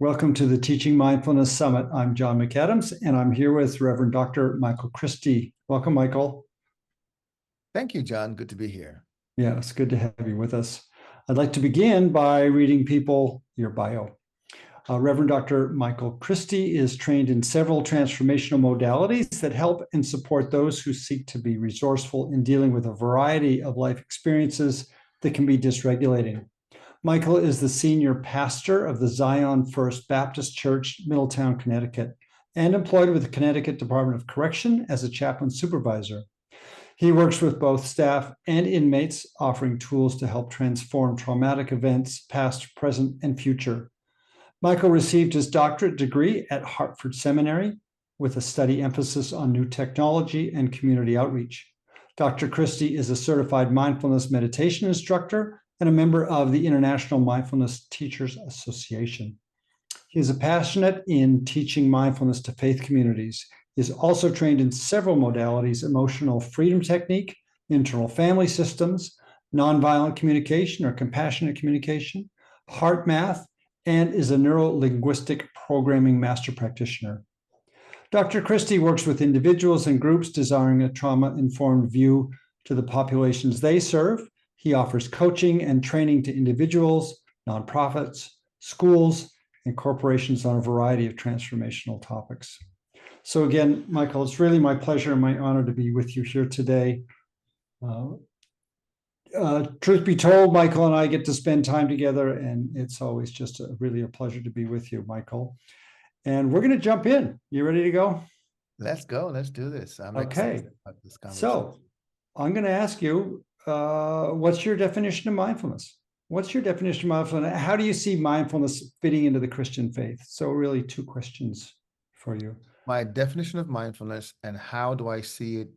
Welcome to the Teaching Mindfulness Summit. I'm John McAdams, and I'm here with Reverend Dr. Michael Christie. Welcome, Michael. Thank you, John. Good to be here. Yeah, it's good to have you with us. I'd like to begin by reading people your bio. Reverend Dr. Michael Christie is trained in several transformational modalities that help and support those who seek to be resourceful in dealing with a variety of life experiences that can be dysregulating. Michael is the senior pastor of the Zion First Baptist Church, Middletown, Connecticut, and employed with the Connecticut Department of Correction as a chaplain supervisor. He works with both staff and inmates, offering tools to help transform traumatic events, past, present, and future. Michael received his doctorate degree at Hartford Seminary with a study emphasis on new technology and community outreach. Dr. Christie is a certified mindfulness meditation instructor and a member of the International Mindfulness Teachers Association. He is a passionate in teaching mindfulness to faith communities. He is also trained in several modalities: emotional freedom technique, internal family systems, nonviolent communication or compassionate communication, heart math, and is a neuro-linguistic programming master practitioner. Dr. Christie works with individuals and groups desiring a trauma-informed view to the populations they serve. He offers coaching and training to individuals, nonprofits, schools, and corporations on a variety of transformational topics. So again, Michael, it's really my pleasure and my honor to be with you here today. Truth be told, Michael and I get to spend time together, and it's always just really a pleasure to be with you, Michael. And we're going to jump in. You ready to go? Let's go. Let's do this. I'm okay. excited about this conversation. So I'm going to ask you, what's your definition of mindfulness? What's your definition of mindfulness? How do you see mindfulness fitting into the Christian faith? So really two questions for you. My definition of mindfulness and how do I see it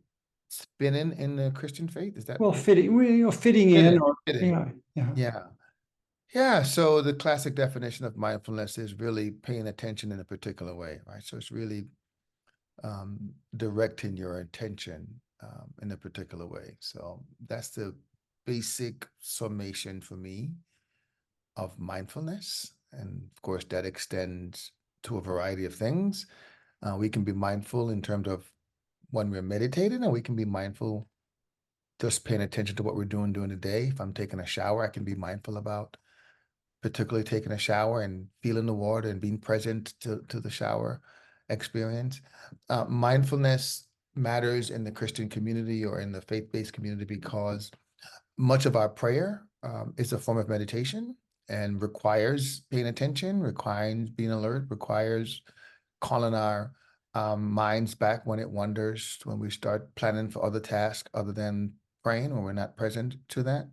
spinning in the Christian faith? Is that fitting in or fitting. Yeah. So the classic definition of mindfulness is really paying attention in a particular way, right? So it's really directing your attention in a particular way. So that's the basic summation for me of mindfulness. And of course, that extends to a variety of things. We can be mindful in terms of when we're meditating, and we can be mindful just paying attention to what we're doing during the day. If I'm taking a shower, I can be mindful about particularly taking a shower and feeling the water and being present to the shower experience. Mindfulness matters in the Christian community or in the faith-based community because much of our prayer is a form of meditation and requires paying attention, requires being alert, requires calling our minds back when it wanders, when we start planning for other tasks other than praying, or we're not present to that.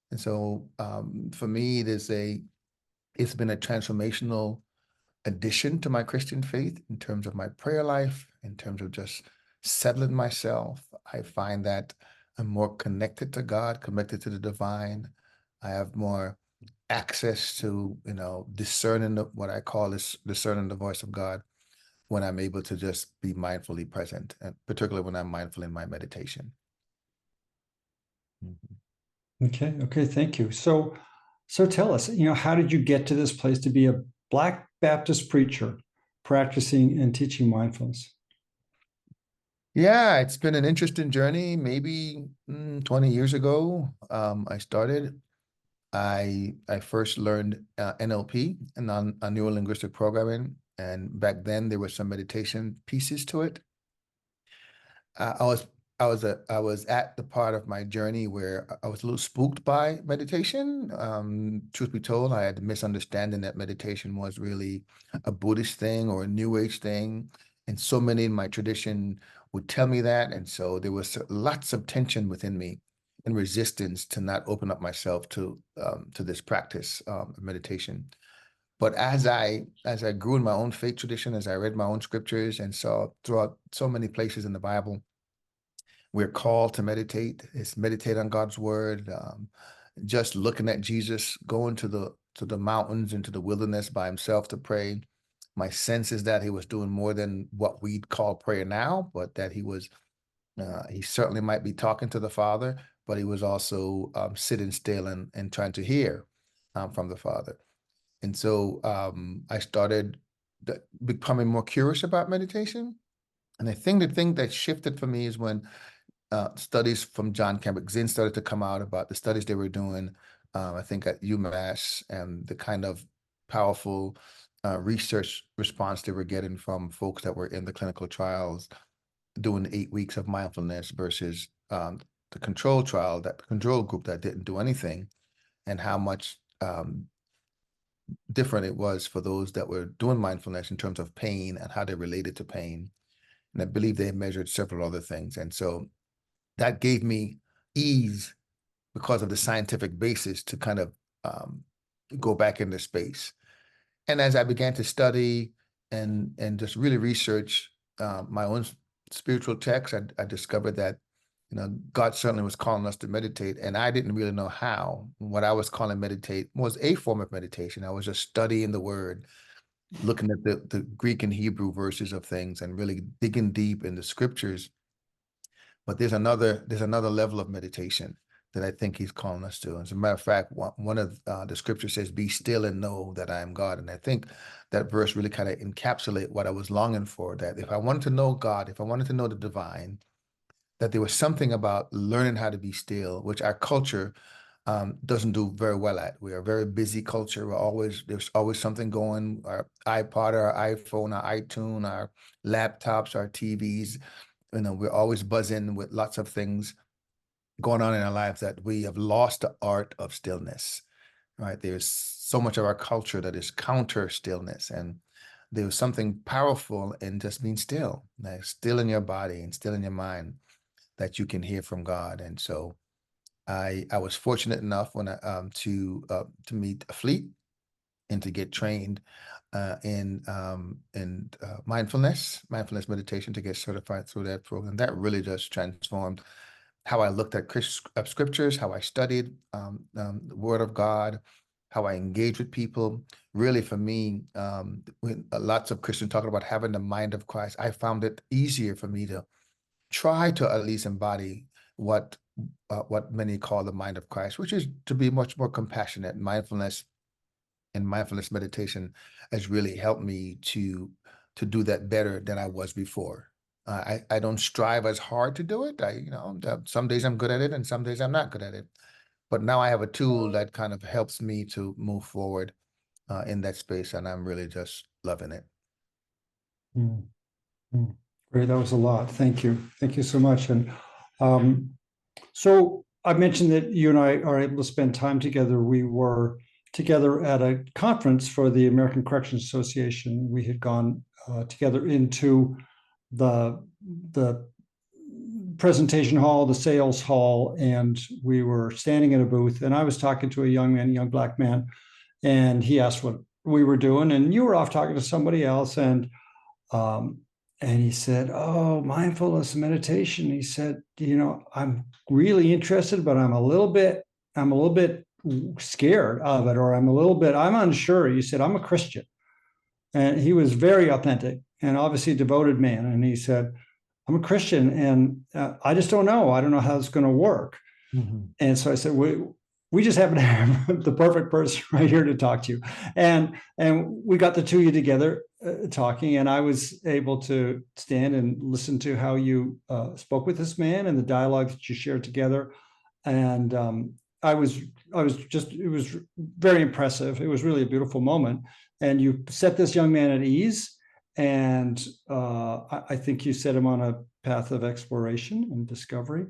And so for me, it's been a transformational addition to my Christian faith in terms of my prayer life, in terms of just settling myself. I find that I'm more connected to God, connected to the divine. I have more access to, discerning what I call discerning the voice of God when I'm able to just be mindfully present, and particularly when I'm mindful in my meditation. Mm-hmm. Okay, thank you. So tell us, how did you get to this place to be a Black Baptist preacher practicing and teaching mindfulness? Yeah, it's been an interesting journey. Maybe 20 years ago, I started. I first learned NLP, neuro-linguistic programming, and back then there were some meditation pieces to it. I was at the part of my journey where I was a little spooked by meditation. Truth be told, I had the misunderstanding that meditation was really a Buddhist thing or a New Age thing, and so many in my tradition would tell me that, and so there was lots of tension within me and resistance to not open up myself to this practice of meditation. But as I grew in my own faith tradition, as I read my own scriptures and saw throughout so many places in the Bible, we're called to meditate. It's meditate on God's word. Just looking at Jesus going to the mountains and to the wilderness by himself to pray. My sense is that he was doing more than what we'd call prayer now, but that he certainly might be talking to the Father, but he was also sitting still and trying to hear from the Father. And so I started becoming more curious about meditation. And I think the thing that shifted for me is when studies from John Kabat-Zinn started to come out about the studies they were doing, I think at UMass, and the kind of powerful research response they were getting from folks that were in the clinical trials doing 8 weeks of mindfulness versus the control trial, that control group that didn't do anything, and how much different it was for those that were doing mindfulness in terms of pain and how they related to pain. And I believe they measured several other things. And so that gave me ease because of the scientific basis to kind of go back into space. And as I began to study and just really research my own spiritual texts, I discovered that God certainly was calling us to meditate, and I didn't really know how. What I was calling meditate was a form of meditation. I was just studying the word, looking at the Greek and Hebrew verses of things, and really digging deep in the scriptures. But there's another level of meditation that I think he's calling us to. As a matter of fact, one of the scriptures says, "Be still and know that I am God." And I think that verse really kind of encapsulate what I was longing for, that if I wanted to know God, if I wanted to know the divine, that there was something about learning how to be still, which our culture doesn't do very well at. We are a very busy culture. There's always something going, our iPod, our iPhone, our iTunes, our laptops, our TVs. We're always buzzing with lots of things going on in our lives that we have lost the art of stillness, right? There's so much of our culture that is counter stillness, and there's something powerful in just being still, like still in your body and still in your mind, that you can hear from God. And so I was fortunate enough when to meet a fleet and to get trained in mindfulness meditation, to get certified through that program. That really just transformed how I looked at scriptures, how I studied the Word of God, how I engage with people. Really, for me, when lots of Christians talking about having the mind of Christ, I found it easier for me to try to at least embody what many call the mind of Christ, which is to be much more compassionate. Mindfulness and mindfulness meditation has really helped me to do that better than I was before. I don't strive as hard to do it. Some days I'm good at it, and some days I'm not good at it. But now I have a tool that kind of helps me to move forward in that space, and I'm really just loving it. Mm, mm. Great, that was a lot. Thank you. Thank you so much. And so I mentioned that you and I are able to spend time together. We were together at a conference for the American Corrections Association. We had gone together into the presentation hall, the sales hall, and we were standing in a booth, and I was talking to a young black man, and he asked what we were doing, and you were off talking to somebody else, and he said, "Oh, mindfulness meditation." He said, "I'm really interested, but I'm a little bit scared of it, or I'm unsure." He said, "I'm a Christian." And he was very authentic and obviously a devoted man. And he said, "I'm a Christian, and I just don't know. I don't know how it's going to work." Mm-hmm. And so I said, we just happen to have the perfect person right here to talk to you. And we got the two of you together talking, and I was able to stand and listen to how you spoke with this man and the dialogue that you shared together. And it was very impressive. It was really a beautiful moment. And you set this young man at ease. And I think you set him on a path of exploration and discovery.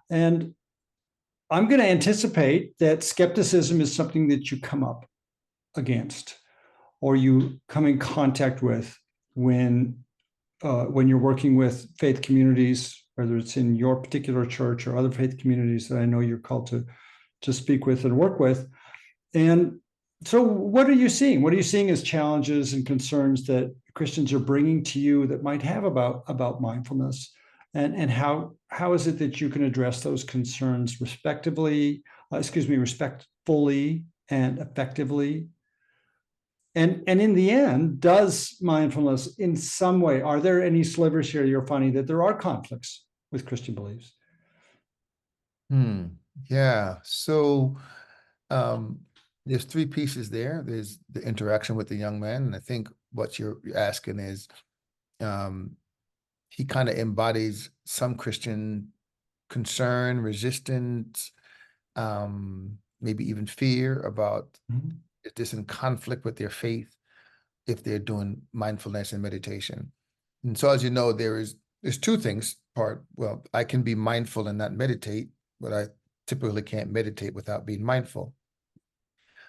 And I'm going to anticipate that skepticism is something that you come up against, or you come in contact with when you're working with faith communities, whether it's in your particular church or other faith communities that I know you're called to speak with and work with. And so what are you seeing? What are you seeing as challenges and concerns that Christians are bringing to you that might have about mindfulness? And how is it that you can address those concerns respectfully and effectively? And in the end, does mindfulness in some way, are there any slivers here you're finding that there are conflicts with Christian beliefs? Yeah. So There's three pieces there. There's the interaction with the young man, and I think what you're asking is, he kind of embodies some Christian concern, resistance, maybe even fear about is this in conflict with their faith if they're doing mindfulness and meditation. And so, as you know, there's two things. Well, I can be mindful and not meditate, but I typically can't meditate without being mindful.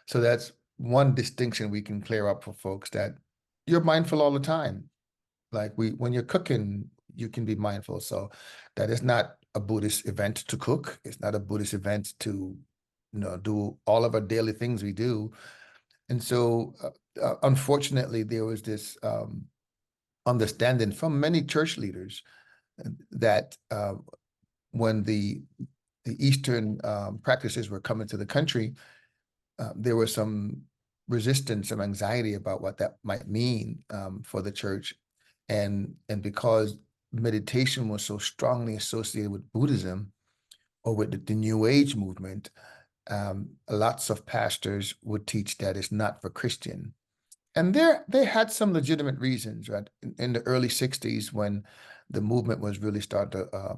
So that's one distinction we can clear up for folks, that you're mindful all the time. Like when you're cooking, you can be mindful. So that is not a Buddhist event to cook. It's not a Buddhist event to, do all of our daily things we do. And so, unfortunately, there was this understanding from many church leaders that when the Eastern practices were coming to the country, there was some resistance, some anxiety about what that might mean for the church. And because meditation was so strongly associated with Buddhism or with the New Age movement, lots of pastors would teach that it's not for Christian. And they had some legitimate reasons, right? In the early 60s, when the movement was really starting to,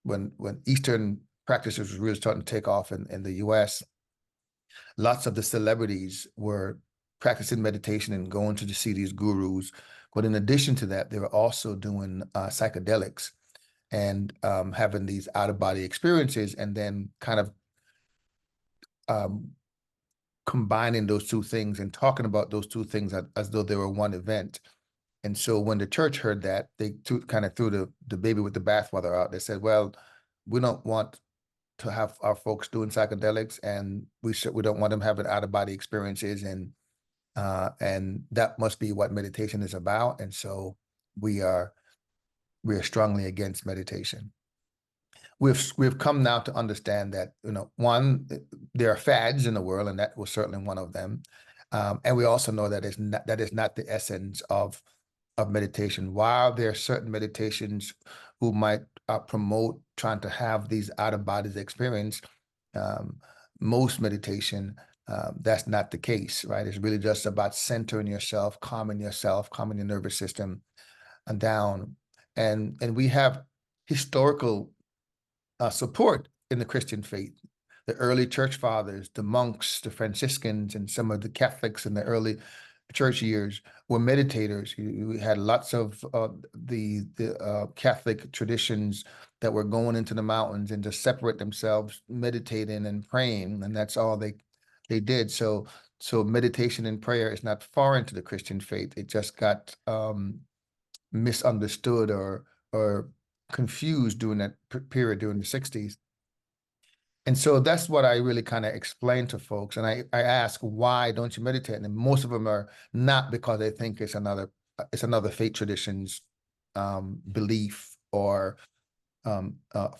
when Eastern practices was really starting to take off in the US, lots of the celebrities were practicing meditation and going to see these gurus. But in addition to that, they were also doing psychedelics and having these out-of-body experiences, and then kind of combining those two things and talking about those two things as though they were one event. And so when the church heard that, they kind of threw the baby with the bathwater out. They said, well, we don't want to have our folks doing psychedelics, and we don't want them having out-of-body experiences, and that must be what meditation is about. And so we are strongly against meditation. We've come now to understand that, one, there are fads in the world, and that was certainly one of them. And we also know that that is not the essence of meditation. While there are certain meditations who might promote trying to have these out-of-bodies experience, most meditation, that's not the case, right? It's really just about centering yourself, calming your nervous system and down. And we have historical support in the Christian faith. The early church fathers, the monks, the Franciscans, and some of the Catholics in the early church years were meditators. We had lots of the Catholic traditions that were going into the mountains and just separate themselves, meditating and praying, and that's all they did. So meditation and prayer is not foreign to the Christian faith. It just got misunderstood or confused during that period during the 60s. And so that's what I really kind of explain to folks. And I ask, why don't you meditate? And most of them are not because they think it's another faith tradition's belief or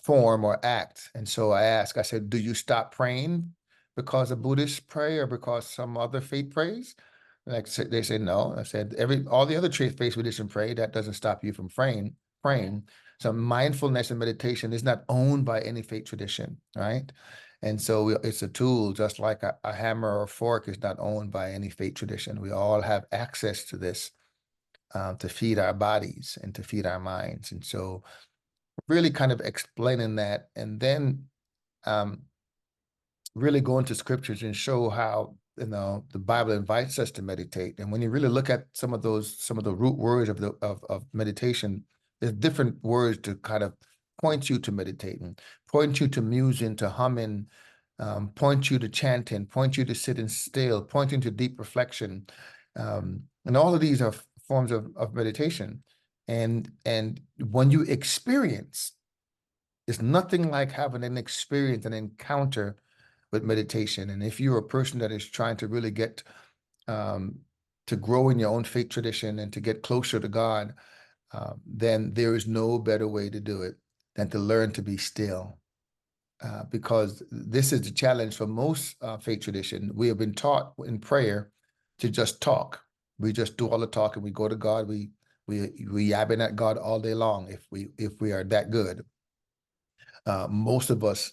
form or act. And so I said, do you stop praying because a Buddhist pray or because some other faith prays? Like they say, no. I said, all the other faith tradition pray, that doesn't stop you from praying. So mindfulness and meditation is not owned by any faith tradition, right? And so it's a tool, just like a hammer or fork is not owned by any faith tradition. We all have access to this to feed our bodies and to feed our minds. And so really kind of explaining that, and then really go into scriptures and show how, the Bible invites us to meditate. And when you really look at some of the root words of meditation, there's different words to kind of point you to meditating, point you to musing, to humming, point you to chanting, point you to sitting still, pointing to deep reflection. And all of these are forms of meditation. And when you experience, it's nothing like having an experience, an encounter with meditation. And if you're a person that is trying to really get to grow in your own faith tradition and to get closer to God, then there is no better way to do it than to learn to be still. Because this is the challenge for most faith tradition. We have been taught in prayer to just talk. We just do all the talking. We go to God. We yabbing at God all day long if we are that good. Most of us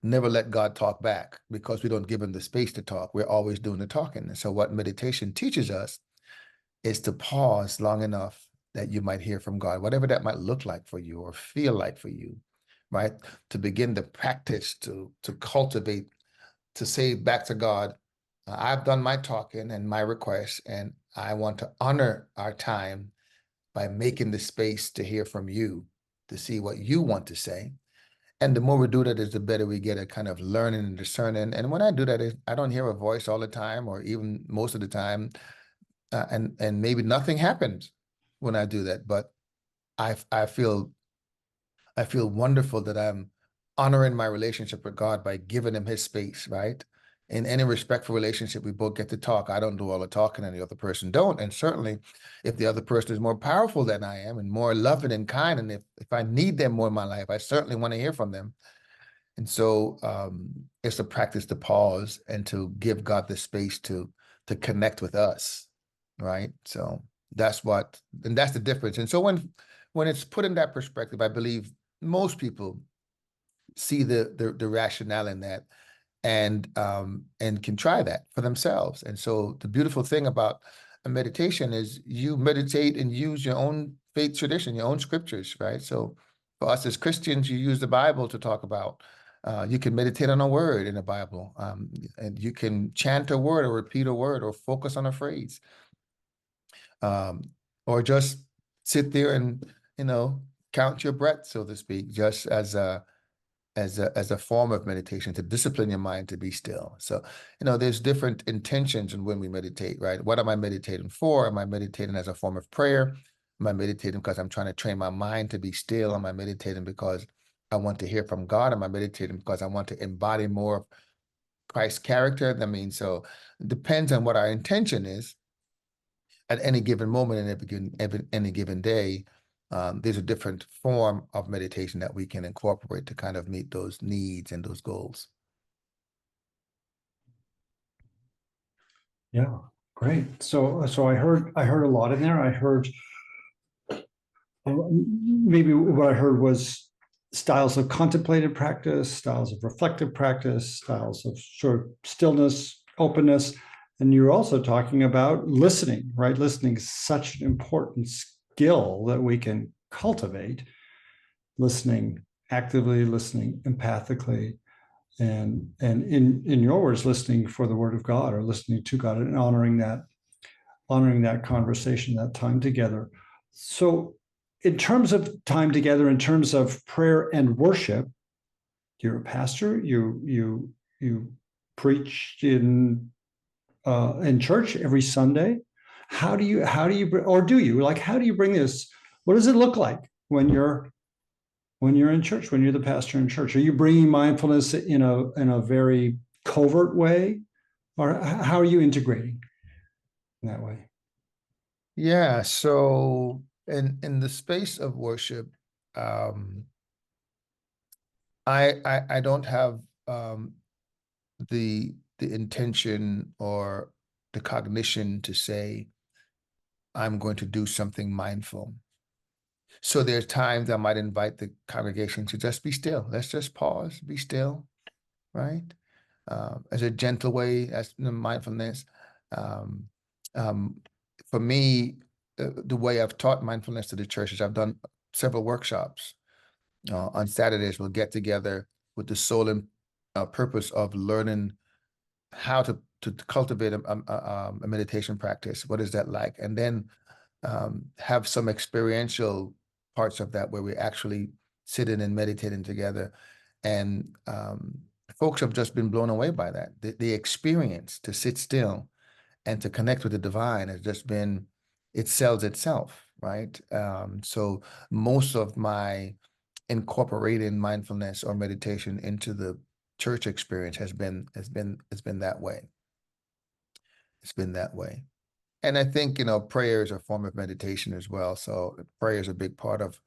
never let God talk back because we don't give him the space to talk. We're always doing the talking. And so what meditation teaches us is to pause long enough that you might hear from God, whatever that might look like for you or feel like for you, right? To begin to practice, to cultivate, to say back to God, I've done my talking and my requests, and I want to honor our time by making the space to hear from you, to see what you want to say. And the more we do that, is the better we get at kind of learning and discerning. And when I do that, I don't hear a voice all the time, or even most of the time, and maybe nothing happens when I do that. But I feel wonderful that I'm honoring my relationship with God by giving him his space, right? In any respectful relationship, we both get to talk. I don't do all the talking and the other person don't. And certainly if the other person is more powerful than I am and more loving and kind, and if I need them more in my life, I certainly want to hear from them. And so it's a practice to pause and to give God the space to connect with us, right? So that's the difference. And so when it's put in that perspective, I believe most people see the rationale in that and can try that for themselves. And so the beautiful thing about a meditation is you meditate and use your own faith tradition, your own scriptures, right? So for us as Christians, you use the Bible to talk about. You can meditate on a word in the Bible, and you can chant a word or repeat a word or focus on a phrase, um, or just sit there and count your breath, so to speak, just as a form of meditation to discipline your mind to be still. So, there's different intentions in when we meditate, right? What am I meditating for? Am I meditating as a form of prayer? Am I meditating because I'm trying to train my mind to be still? Am I meditating because I want to hear from God? Am I meditating because I want to embody more of Christ's character? I mean, so it depends on what our intention is at any given moment in any given day. There's a different form of meditation that we can incorporate to kind of meet those needs and those goals. Yeah, great. So I heard a lot in there. I heard maybe what I heard was styles of contemplative practice, styles of reflective practice, styles of sort of stillness, openness. And you're also talking about listening, right? Listening is such an important skill that we can cultivate. Listening actively, listening empathically, and in your words, listening for the word of God or listening to God and honoring that conversation, that time together. So in terms of time together, in terms of prayer and worship, you're a pastor, you preach in church every Sunday. How do you or do you how do you bring this? What does it look like when you're in church, when you're the pastor in church? Are you bringing mindfulness in a very covert way, or how are you integrating in that way? Yeah, so in the space of worship, um, I don't have the intention or the cognition to say I'm going to do something mindful. So there's times I might invite the congregation to just be still. Let's just pause, be still, right? As a gentle way, as mindfulness. Um, um, for me, the way I've taught mindfulness to the church is I've done several workshops. On Saturdays, we'll get together with the sole and purpose of learning how to cultivate a meditation practice. What is that like? And then have some experiential parts of that where we actually sitting and meditating together. And folks have just been blown away by that. The experience to sit still and to connect with the divine has just been, it sells itself, right? So most of my incorporating mindfulness or meditation into the church experience has been that way. It's been that way. And I think, prayer is a form of meditation as well. So prayer is a big part of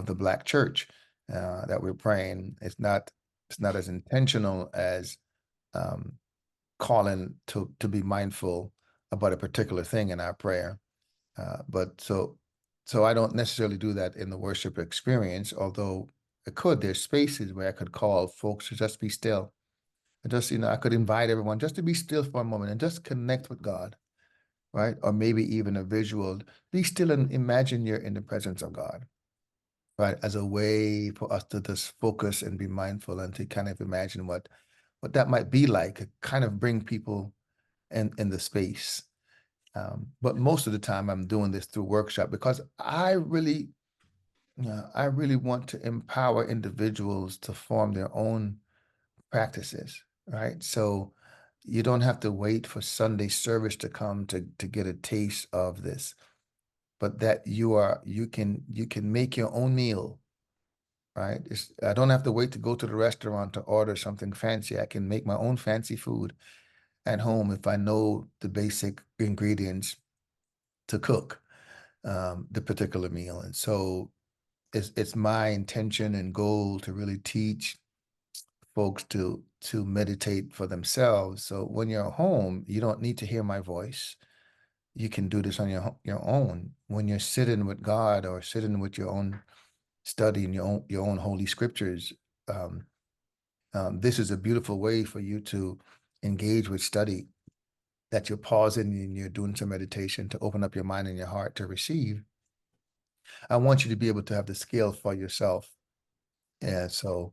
the Black church that we're praying. It's not as intentional as calling to be mindful about a particular thing in our prayer. But so I don't necessarily do that in the worship experience, although there's spaces where I could call folks to just be still. And just, I could invite everyone just to be still for a moment and just connect with God, right? Or maybe even a visual, be still and imagine you're in the presence of God, right? As a way for us to just focus and be mindful and to kind of imagine what that might be like, kind of bring people in the space. But most of the time I'm doing this through workshop because I really want to empower individuals to form their own practices, right? So you don't have to wait for Sunday service to come to get a taste of this, but that you can make your own meal, right? I don't have to wait to go to the restaurant to order something fancy. I can make my own fancy food at home if I know the basic ingredients to cook the particular meal. And so it's my intention and goal to really teach folks to meditate for themselves. So when you're home, you don't need to hear my voice. You can do this on your own. When you're sitting with God or sitting with your own study and your own holy scriptures, this is a beautiful way for you to engage with study. That you're pausing and you're doing some meditation to open up your mind and your heart to receive. I want you to be able to have the skill for yourself. And so,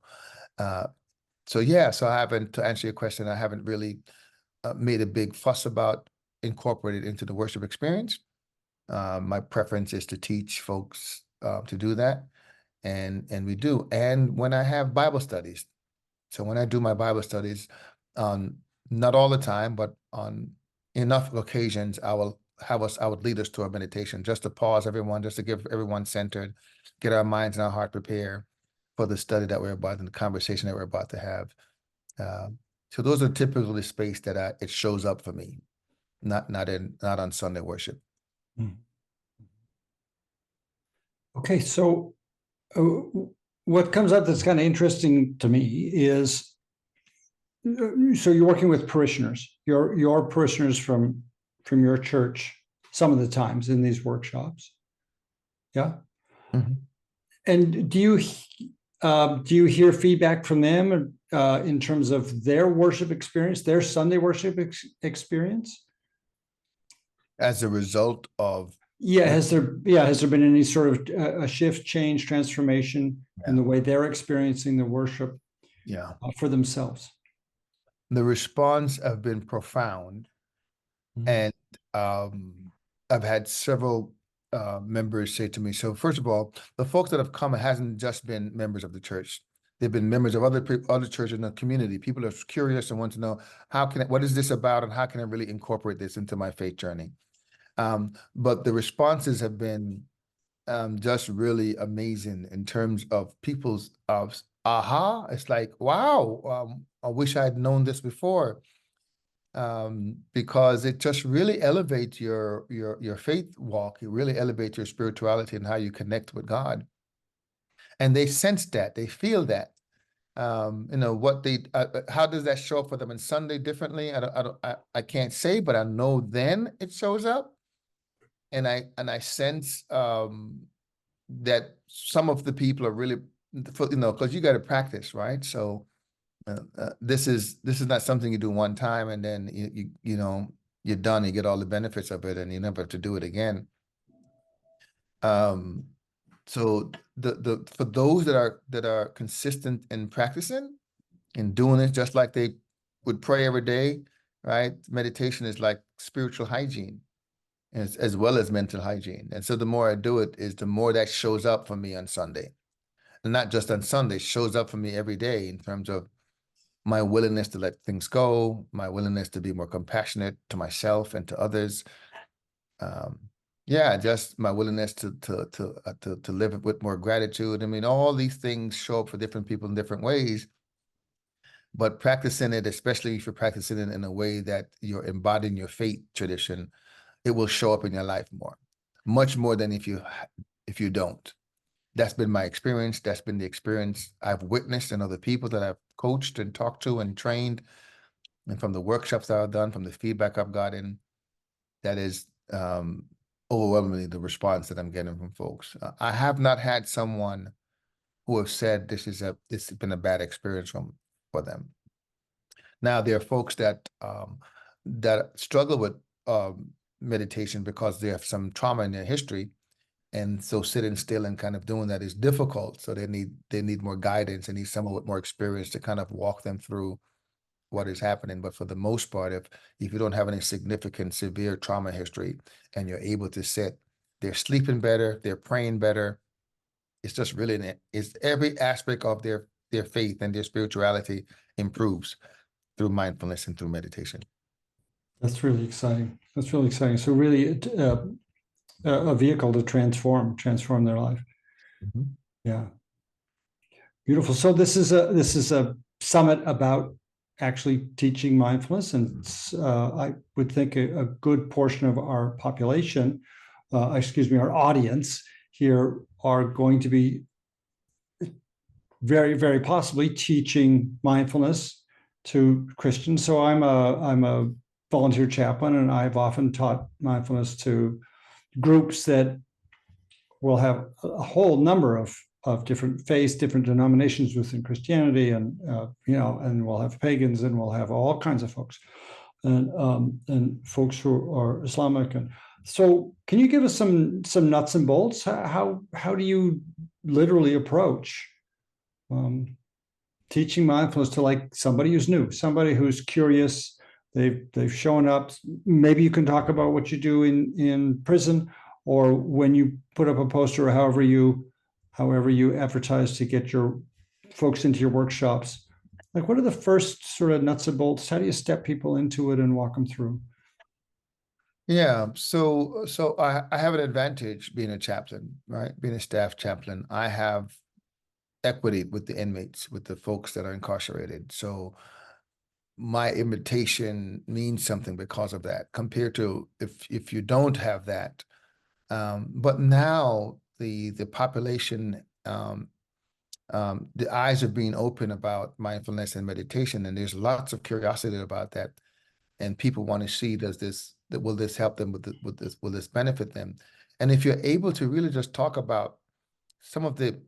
so I haven't, to answer your question, I haven't really made a big fuss about incorporated into the worship experience. My preference is to teach folks to do that, and we do. And when I have Bible studies, so when I do my Bible studies, not all the time, but on enough occasions, I would lead us to a meditation, just to pause everyone, just to get everyone centered, get our minds and our heart prepared for the study that we're about and the conversation that we're about to have. So those are typically the space that it shows up for me, not on Sunday worship. Okay, so what comes up that's kind of interesting to me is, so you're working with parishioners, your parishioners from your church some of the times in these workshops. Yeah. Mm-hmm. And do you hear feedback from them in terms of their worship experience, their Sunday worship experience? As a result of has there been any sort of a shift, change, transformation in the way they're experiencing the worship for themselves? The response have been profound. And I've had several members say to me, so first of all, the folks that have come, it hasn't just been members of the church. They've been members of other churches in the community. People are curious and want to know, what is this about and how can I really incorporate this into my faith journey? But the responses have been just really amazing in terms of people's aha. It's like, wow, I wish I had known this before. Because it just really elevates your faith walk. It really elevates your spirituality and how you connect with God. And they sense that, they feel that. How does that show up for them on Sunday differently? I can't say, but I know then it shows up. And I sense that some of the people are really, because you got to practice, right? So this is not something you do one time and then you're done. You get all the benefits of it and you never have to do it again. So for those that are consistent in practicing and doing it just like they would pray every day, right? Meditation is like spiritual hygiene as well as mental hygiene. And so the more I do it, is the more that shows up for me on Sunday. And not just on Sunday, shows up for me every day in terms of my willingness to let things go, my willingness to be more compassionate to myself and to others. Just my willingness to live with more gratitude. I mean, all these things show up for different people in different ways. But practicing it, especially if you're practicing it in a way that you're embodying your faith tradition, it will show up in your life much more than if you don't. That's been my experience. That's been the experience I've witnessed in other people that I've coached and talked to and trained, and from the workshops that I've done, from the feedback I've gotten. That is overwhelmingly the response that I'm getting from folks. I have not had someone who have said this has been a bad experience for them. Now there are folks that that struggle with meditation because they have some trauma in their history, and so sitting still and kind of doing that is difficult. So they need more guidance. They need someone with more experience to kind of walk them through what is happening. But for the most part, if you don't have any significant severe trauma history and you're able to sit, they're sleeping better, they're praying better. It's just really it's every aspect of their faith and their spirituality improves through mindfulness and through meditation. That's really exciting. That's really exciting. So really a vehicle to transform their life. Mm-hmm. Yeah. Beautiful. So this is a summit about actually teaching mindfulness, and I would think a good portion of our population, our audience here, are going to be very, very possibly teaching mindfulness to Christians. So I'm a volunteer chaplain, and I've often taught mindfulness to groups that will have a whole number of different faiths, different denominations within Christianity, and and we'll have pagans, and we'll have all kinds of folks, and folks who are Islamic. And so, can you give us some nuts and bolts? How do you literally approach teaching mindfulness to, like, somebody who's new, somebody who's curious? They've shown up. Maybe you can talk about what you do in prison, or when you put up a poster, or however you advertise to get your folks into your workshops. Like, what are the first sort of nuts and bolts? How do you step people into it and walk them through? Yeah, so I have an advantage being a chaplain, right? Being a staff chaplain, I have equity with the inmates, with the folks that are incarcerated. So my invitation means something because of that, compared to if you don't have that. But now the population, the eyes are being open about mindfulness and meditation, and there's lots of curiosity about that. And people want to see, will this help them will this benefit them? And if you're able to really just talk about some of the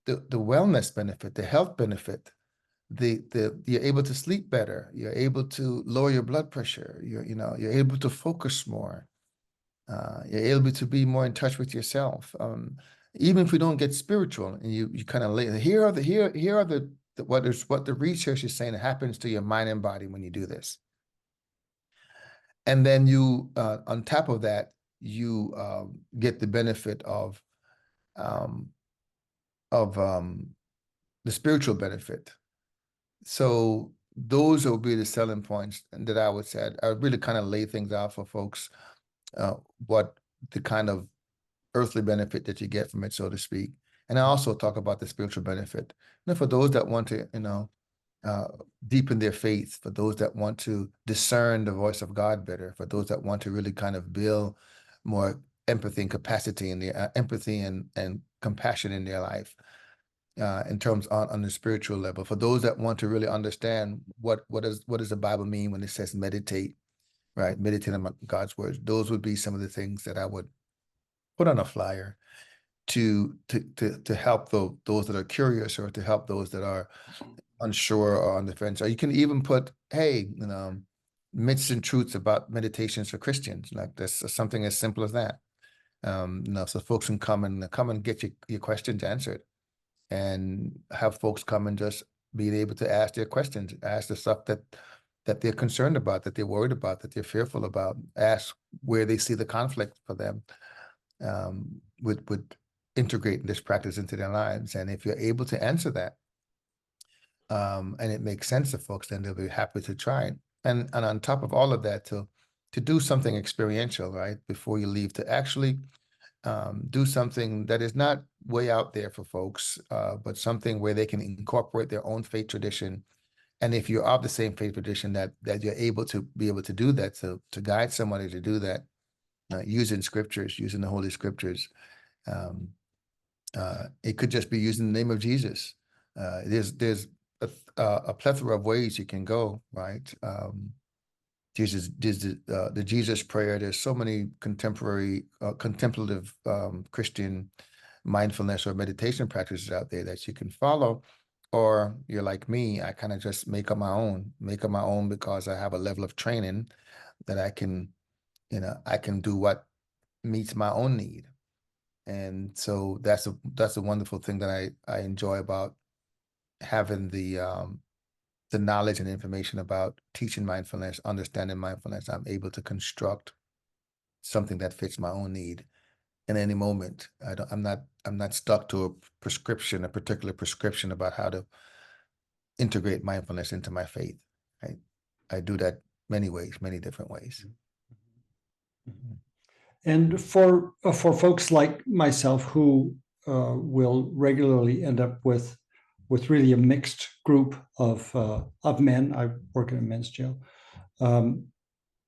wellness benefit, the health benefit, you're able to sleep better, you're able to lower your blood pressure, you're able to focus more, you're able to be more in touch with yourself. Even if we don't get spiritual, and you kind of lay, here are what the research is saying happens to your mind and body when you do this. And then you, on top of that, you get the benefit of the spiritual benefit. So those will be the selling points that I would say. I would really kind of lay things out for folks, what the kind of earthly benefit that you get from it, so to speak. And I also talk about the spiritual benefit. For those that want to, deepen their faith, for those that want to discern the voice of God better, for those that want to really kind of build more empathy and capacity in their empathy and compassion in their life, in terms on the spiritual level, for those that want to really understand what does the Bible mean when it says meditate, right? Meditate on God's words. Those would be some of the things that I would put on a flyer to help those that are curious, or to help those that are unsure or on the fence. Or you can even put, hey, myths and truths about meditations for Christians. Like this, something as simple as that. So folks can come and get your questions answered, and have folks come and just being able to ask their questions, ask the stuff that they're concerned about, that they're worried about, that they're fearful about, ask where they see the conflict for them, with integrating this practice into their lives. And if you're able to answer that, and it makes sense to folks, then they'll be happy to try it. And on top of all of that, to do something experiential, right, before you leave, to actually do something that is not way out there for folks, but something where they can incorporate their own faith tradition. And if you're of the same faith tradition, that you're able to do that, to guide somebody to do that, using scriptures, using the Holy Scriptures. It could just be using the name of Jesus. There's a plethora of ways you can go, right? The Jesus prayer. There's so many contemporary contemplative Christian mindfulness or meditation practices out there that you can follow, or you're like me, I kind of just make up my own because I have a level of training that I can, I can do what meets my own need. And so that's a wonderful thing that I enjoy about having the knowledge and information about teaching mindfulness, understanding mindfulness. I'm able to construct something that fits my own need in any moment. I'm not stuck to a particular prescription about how to integrate mindfulness into my faith. I do that many ways, many different ways. And for folks like myself who will regularly end up with really a mixed group of men, I work in a men's jail.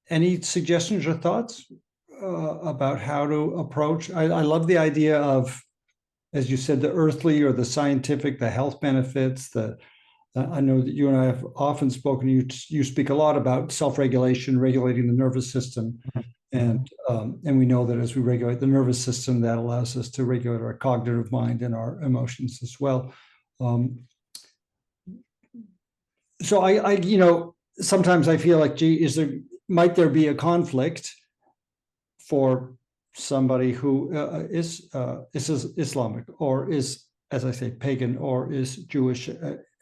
Any suggestions or thoughts about how to approach? I love the idea of, as you said, the earthly or the scientific, the health benefits. I know that you and I have often spoken. You speak a lot about self-regulation, regulating the nervous system, and we know that as we regulate the nervous system, that allows us to regulate our cognitive mind and our emotions as well. So I sometimes I feel like, gee, might there be a conflict for somebody who is Islamic, or is, as I say, pagan, or is Jewish,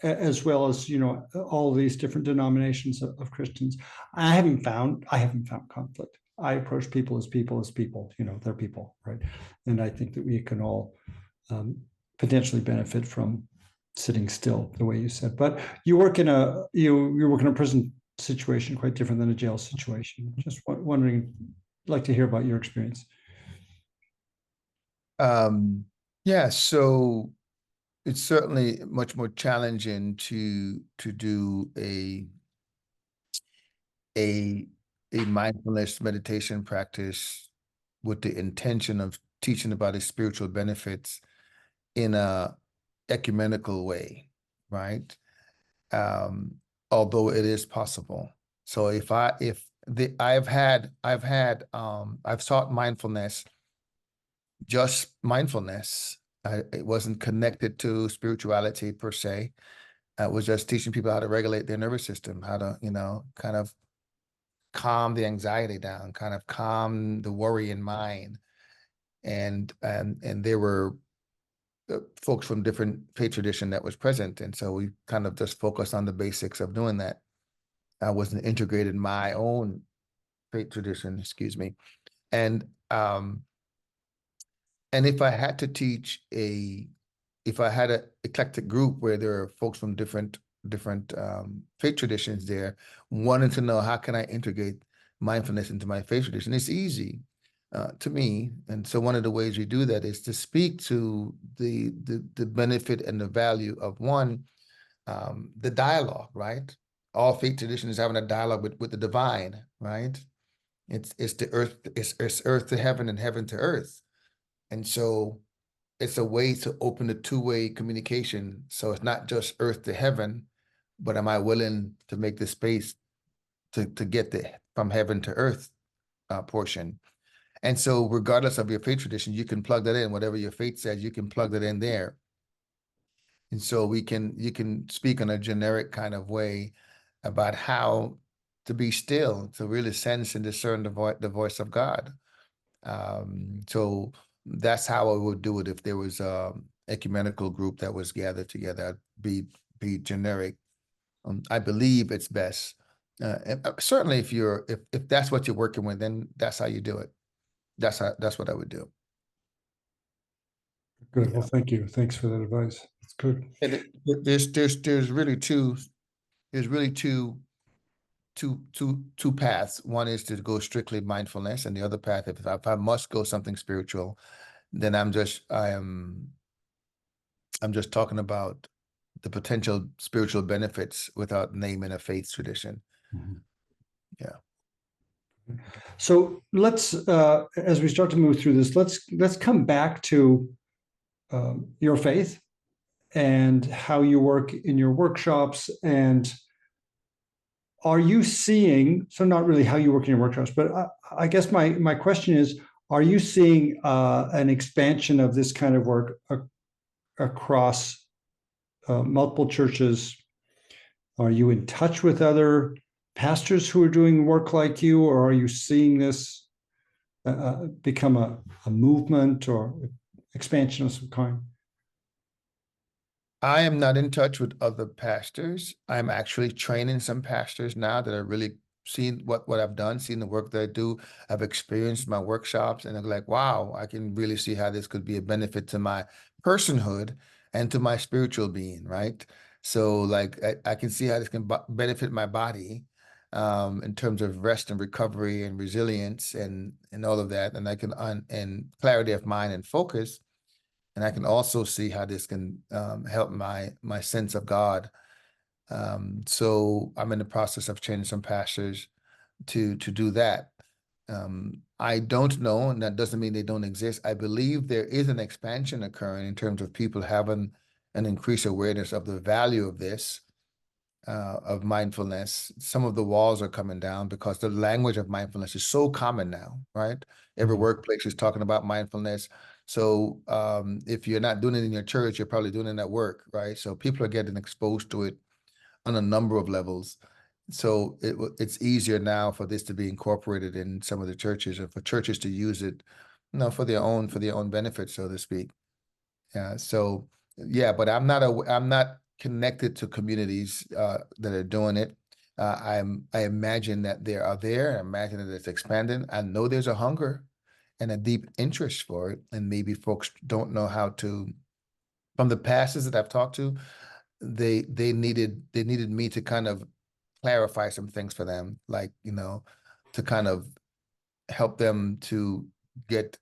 as well as all these different denominations of Christians? I haven't found conflict. I approach people as people. They're people, right? And I think that we can all potentially benefit from sitting still, the way you said. But you work in a prison situation quite different than a jail situation. Just wondering, like to hear about your experience. Yeah, so it's certainly much more challenging to do a mindfulness meditation practice with the intention of teaching about its spiritual benefits in a ecumenical way, right? Although it is possible. So I've taught mindfulness, just mindfulness. It wasn't connected to spirituality per se. I was just teaching people how to regulate their nervous system, how to, kind of calm the anxiety down, kind of calm the worry in mind. And there were folks from different faith tradition that was present. And so we kind of just focused on the basics of doing that. I wasn't integrated in my own faith tradition, excuse me. And if I had to teach if I had an eclectic group where there are folks from different faith traditions there, wanting to know how can I integrate mindfulness into my faith tradition, it's easy to me. And so one of the ways we do that is to speak to the benefit and the value of the dialogue, right? All faith traditions having a dialogue with the divine, right? It's the earth, it's earth to heaven and heaven to earth. And so it's a way to open the two-way communication. So it's not just earth to heaven, but am I willing to make the space to get from heaven to earth portion? And so regardless of your faith tradition, you can plug that in. Whatever your faith says, you can plug that in there. And so you can speak in a generic kind of way about how to be still, to really sense and discern the voice of God. So that's how I would do it if there was a ecumenical group that was gathered together. I'd be generic. I believe it's best. Certainly, if that's what you're working with, then that's how you do it. That's what I would do. Good. Well, thank you. Thanks for that advice. It's good. And there's really two paths. One is to go strictly mindfulness, and the other path, if I must go something spiritual, then I'm just talking about the potential spiritual benefits without naming a faith tradition. Mm-hmm. Yeah. So let's, as we start to move through this, let's come back to your faith and how you work in your workshops. And are you seeing, so not really how you work in your workshops, but I guess my question is, Are you seeing an expansion of this kind of work across multiple churches? Are you in touch with other pastors who are doing work like you, or are you seeing this become a movement or expansion of some kind? I am not in touch with other pastors. I'm actually training some pastors now that are really seeing what I've done, seeing the work that I do. I've experienced my workshops and I'm like, wow, I can really see how this could be a benefit to my personhood and to my spiritual being, right? So like I can see how this can benefit my body in terms of rest and recovery and resilience and all of that. And I can and clarity of mind and focus. And I can also see how this can help my sense of God. So I'm in the process of training some pastors to do that. I don't know, and that doesn't mean they don't exist. I believe there is an expansion occurring in terms of people having an increased awareness of the value of this, of mindfulness. Some of the walls are coming down because the language of mindfulness is so common now, right? Every workplace is talking about mindfulness. So if you're not doing it in your church, you're probably doing it at work, right? So people are getting exposed to it on a number of levels. So it's easier now for this to be incorporated in some of the churches and for churches to use it, for their own benefit, so to speak. Yeah. So yeah, but I'm not connected to communities that are doing it. I imagine that they are there. I imagine that it's expanding. I know there's a hunger and a deep interest for it, and maybe folks don't know how to. From the pastors that I've talked to, they needed me to kind of clarify some things for them, like to kind of help them to get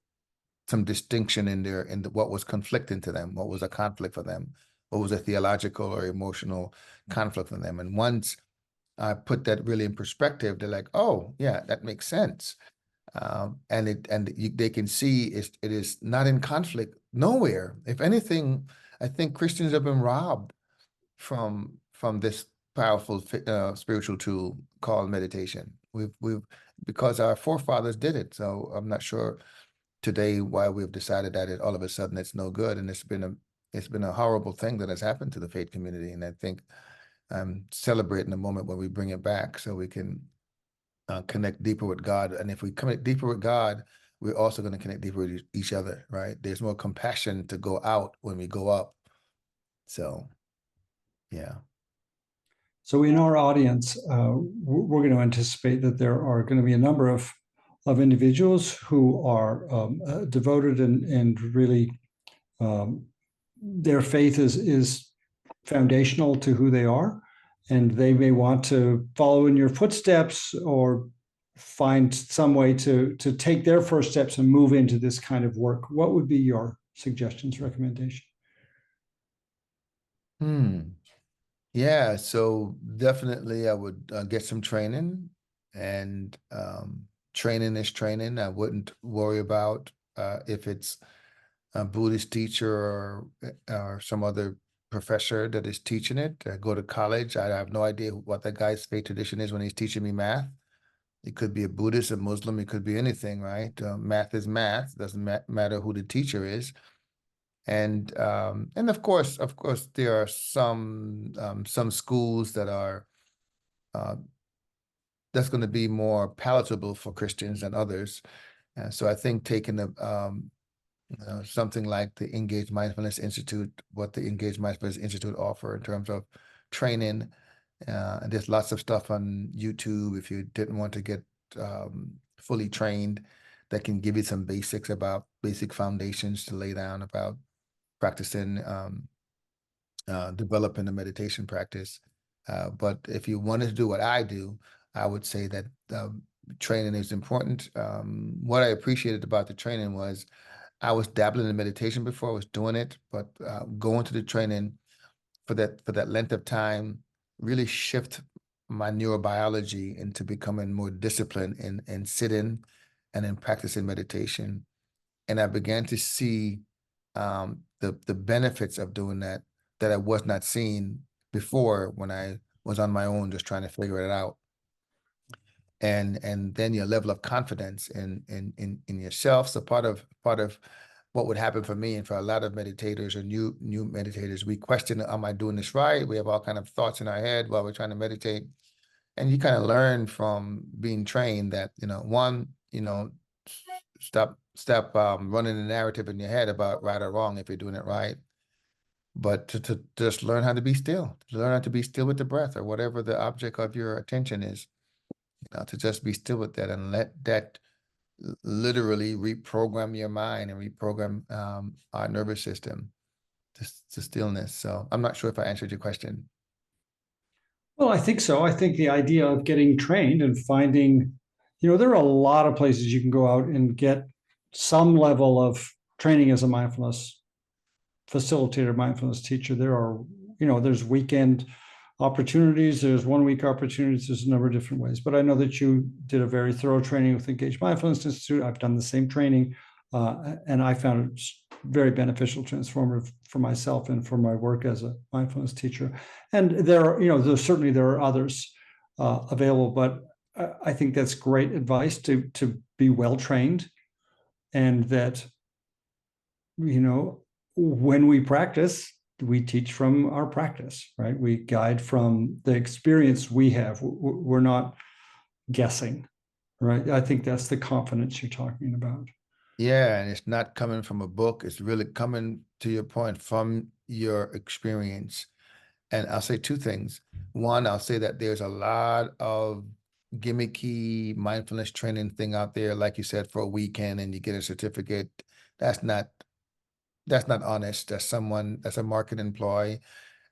some distinction in what was conflicting to them, what was a conflict for them, what was a theological or emotional conflict for them. And once I put that really in perspective, they're like, "Oh, yeah, that makes sense." They can see it is not in conflict nowhere. If anything, I think Christians have been robbed from this powerful spiritual tool called meditation. We've because our forefathers did it. So I'm not sure today why we've decided that all of a sudden it's no good, and it's been a horrible thing that has happened to the faith community. And I think I'm celebrating the moment when we bring it back so we can connect deeper with God. And if we connect deeper with God, we're also going to connect deeper with each other, right? There's more compassion to go out when we go up. So, yeah. So in our audience, we're going to anticipate that there are going to be a number of individuals who are devoted and really their faith is foundational to who they are, and they may want to follow in your footsteps or find some way to take their first steps and move into this kind of work. What would be your suggestions, recommendation? Yeah, so definitely I would get some training, and training is training. I wouldn't worry about if it's a Buddhist teacher or some other professor that is teaching it. I go to college. I have no idea what that guy's faith tradition is when he's teaching me math. It could be a Buddhist, a Muslim, it could be anything, right? Math is math. Doesn't matter who the teacher is. And of course, there are some schools that are uh, that's going to be more palatable for Christians than others. And so I think taking something like the Engaged Mindfulness Institute, what the Engaged Mindfulness Institute offer in terms of training, and there's lots of stuff on YouTube if you didn't want to get fully trained, that can give you some basic foundations to lay down about practicing, developing a meditation practice. But if you wanted to do what I do, I would say that training is important. What I appreciated about the training was I was dabbling in meditation before I was doing it, but going to the training for that length of time really shift my neurobiology into becoming more disciplined in sitting and in practicing meditation. And I began to see the benefits of doing that I was not seeing before when I was on my own just trying to figure it out. and then your level of confidence in yourself. So part of what would happen for me and for a lot of meditators or new meditators, we question, am I doing this right? We have all kind of thoughts in our head while we're trying to meditate. And you kind of learn from being trained that, one, stop running the narrative in your head about right or wrong if you're doing it right, but to just learn how to be still, to learn how to be still with the breath or whatever the object of your attention is, to just be still with that and let that literally reprogram your mind and reprogram our nervous system to stillness. So I'm not sure if I answered your question. Well, I think so. I think the idea of getting trained and finding, there are a lot of places you can go out and get some level of training as a mindfulness facilitator, mindfulness teacher. There are, there's weekend opportunities, there's 1 week opportunities, there's a number of different ways. But I know that you did a very thorough training with Engaged Mindfulness Institute. I've done the same training, and I found it very beneficial, transformative for myself and for my work as a mindfulness teacher. And there are, there are others available, but I think that's great advice to be well trained, and that, when we practice, we teach from our practice, right? We guide from the experience we have. We're not guessing, right? I think that's the confidence you're talking about. Yeah, and it's not coming from a book. It's really coming, to your point, from your experience. And I'll say two things. One, I'll say that there's a lot of gimmicky mindfulness training thing out there, like you said, for a weekend and you get a certificate. That's not honest. That's a marketing ploy,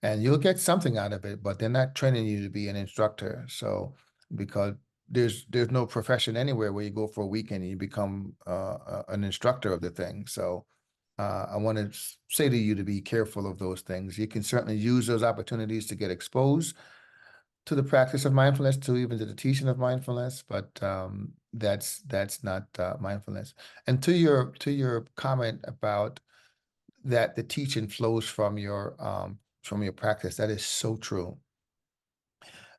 and you'll get something out of it, but they're not training you to be an instructor. So because there's no profession anywhere where you go for a weekend and you become an instructor of the thing. So I want to say to you to be careful of those things. You can certainly use those opportunities to get exposed to the practice of mindfulness, to even to the teaching of mindfulness, but that's not mindfulness. And to your comment about that the teaching flows from your practice, that is so true.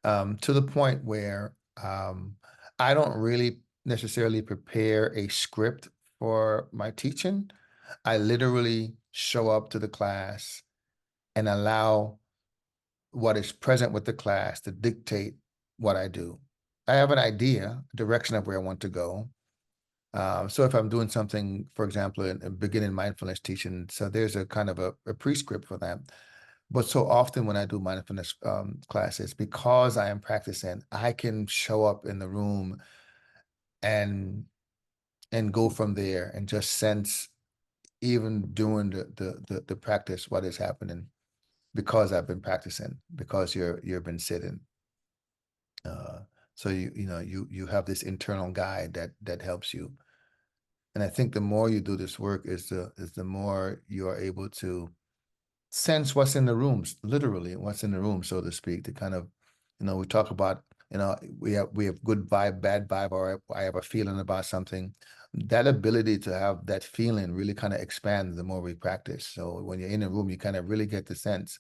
To the point where I don't really necessarily prepare a script for my teaching. I literally show up to the class and allow what is present with the class to dictate what I do. I have an idea, direction of where I want to go. So if I'm doing something, for example, in beginning mindfulness teaching, so there's a kind of a prescript for that. But so often when I do mindfulness classes, because I am practicing, I can show up in the room and go from there and just sense, even during the practice, what is happening, because I've been practicing, because you've been sitting. So you have this internal guide that helps you. And I think the more you do this work is the more you are able to sense what's in the rooms, literally what's in the room, so to speak, to kind of, we talk about, we have good vibe, bad vibe, or I have a feeling about something. That ability to have that feeling really kind of expands the more we practice. So when you're in a room, you kind of really get the sense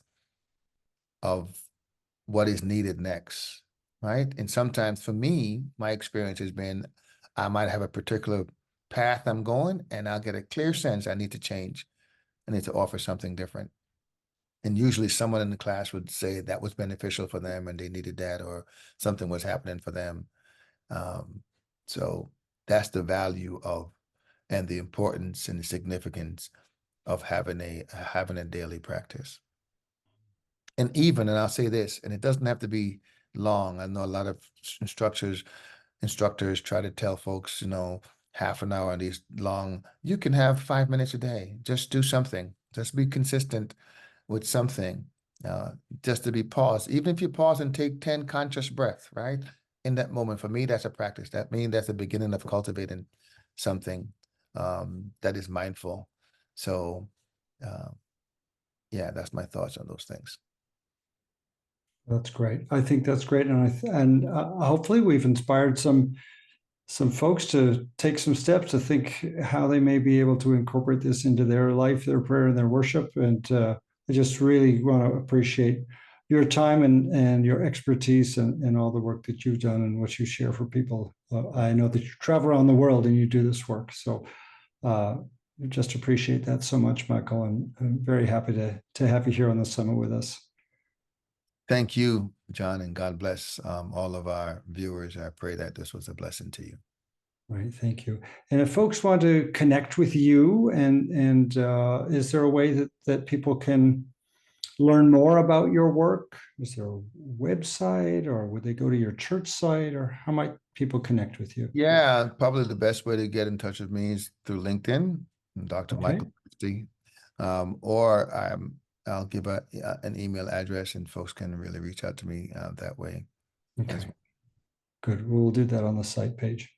of what is needed next, right? And sometimes for me, my experience has been, I might have a particular path I'm going, and I'll get a clear sense I need to change. I need to offer something different. And usually someone in the class would say that was beneficial for them and they needed that, or something was happening for them. So that's the value of, and the importance and the significance of having a daily practice. And I'll say this, and it doesn't have to be long. I know a lot of instructors try to tell folks, half an hour on these long. You can have 5 minutes a day. Just do something. Just be consistent with something. Just to be paused. Even if you pause and take 10 conscious breaths, right? In that moment, for me, that's a practice. That means that's the beginning of cultivating something that is mindful. So, yeah, that's my thoughts on those things. That's great. I think that's great, and hopefully we've inspired some folks to take some steps to think how they may be able to incorporate this into their life, their prayer, and their worship. And I just really want to appreciate your time and your expertise and all the work that you've done and what you share for people. I know that you travel around the world and you do this work. So just appreciate that so much, Michael. And I'm very happy to have you here on the summit with us. Thank you, John, and God bless all of our viewers. I pray that this was a blessing to you. Right, thank you. And if folks want to connect with you, and is there a way that people can learn more about your work? Is there a website, or would they go to your church site, or how might people connect with you? Yeah, probably the best way to get in touch with me is through LinkedIn, Dr. Okay. Michael Christie, or I'll give an email address, and folks can really reach out to me that way. Okay. Good. We'll do that on the site page.